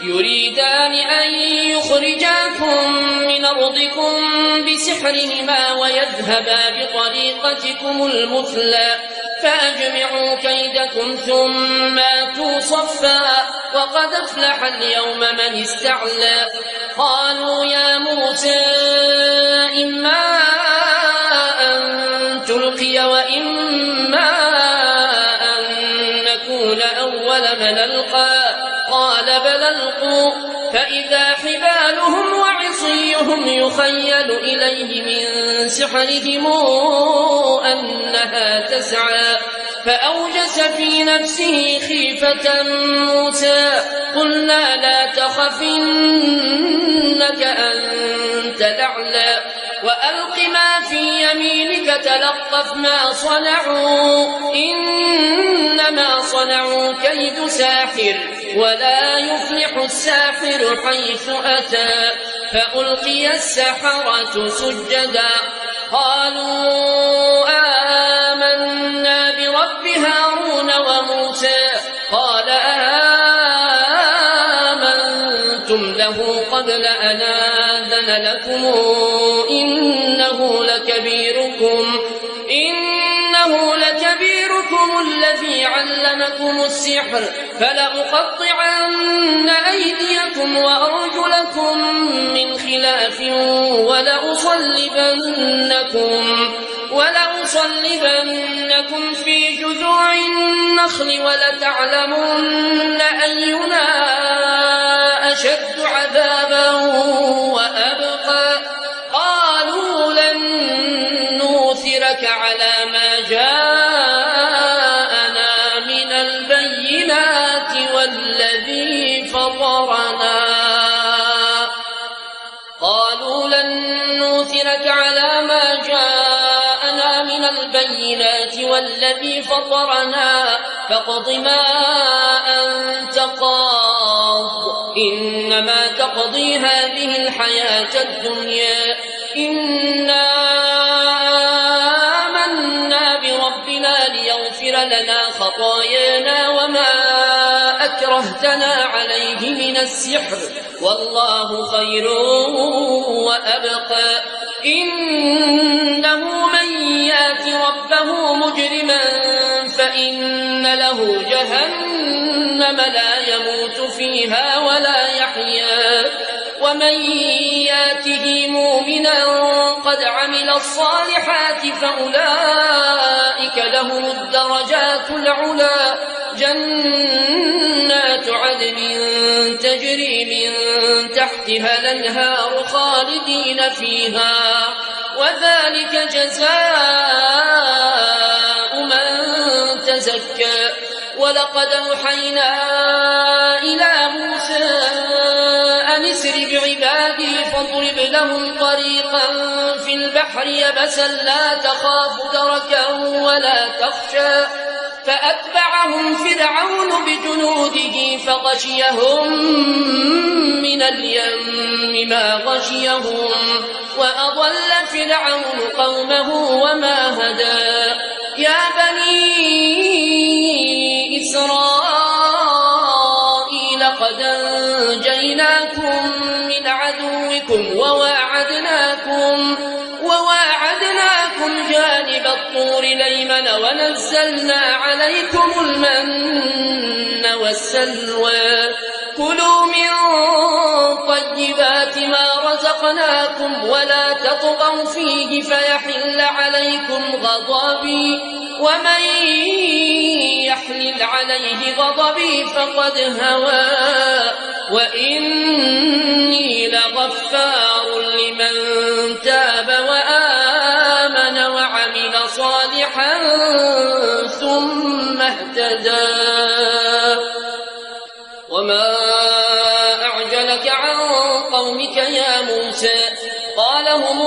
يريدان أن يخرجاكم من أرضكم بسحرهما ويذهبا بطريقتكم المثلى فأجمعوا كيدكم ثم أتوا صفا وقد أفلح اليوم من استعلى. قالوا يا موسى إما أن تلقي وإما أن نكون أول من ألقى قال بل ألقوا فإذا حبالهم وعصيهم يخيل إليه من سحرهم أنها تسعى فأوجس في نفسه خيفة موسى قلنا لا تخف إنك أنت الأعلى وألق ما في يمينك تلقف ما صنعوا إنما صنعوا كيد ساحر ولا يفلح الساحر حيث أتى. فألقي السحرة سجدا قالوا آمنا برب هارون وموسى قال آمنتم له قبل أن آذن لكم إنه لكبيركم الذي علمكم السحر فلأقطعن أيديكم وأرجلكم من خلاف ولأصلبنكم في جذوع النخل ولتعلمن أينا أشد عذابا وأبقى. قالوا لن نؤثرك على ما جاءنا من البينات والذي فطرنا فاقض ما أنت قاض إنما تقضي هذه الحياة الدنيا إنا آمنا بربنا ليغفر لنا خطايانا وما أكرهتنا عليه من السحر والله خير وأبقى. إنه من يات ربه مجرما فإن له جهنم لا يموت فيها ولا يحيا ومن ياته مؤمنا قد عمل الصالحات فأولئك لهم الدرجات العلى جنات عدن تجري من تحتها الأنهار خالدين فيها وذلك جزاء من تزكى. ولقد أوحينا إلى موسى أن اسر بعبادي فاضرب لهم طريقا في البحر يبسا لا تخاف دركا ولا تخشى فأتبعهم فرعون بجنوده فغشيهم من اليم ما غشيهم وأضل فرعون قومه وما هدى. يا بني إسرائيل قد أنجيناكم من عدوكم وواعدناكم جانب الطور الأيمن ونزلنا عليكم المن والسلوى كلوا من طيبات ما رزقناكم ولا تطغوا فيه فيحل عليكم غضبي ومن يحلل عليه غضبي فقد هوى وإني لغفار لمن تاب وآمن وعمل صالحا ثم اهتدى. وما أعجلك عن قومك يا موسى قال هم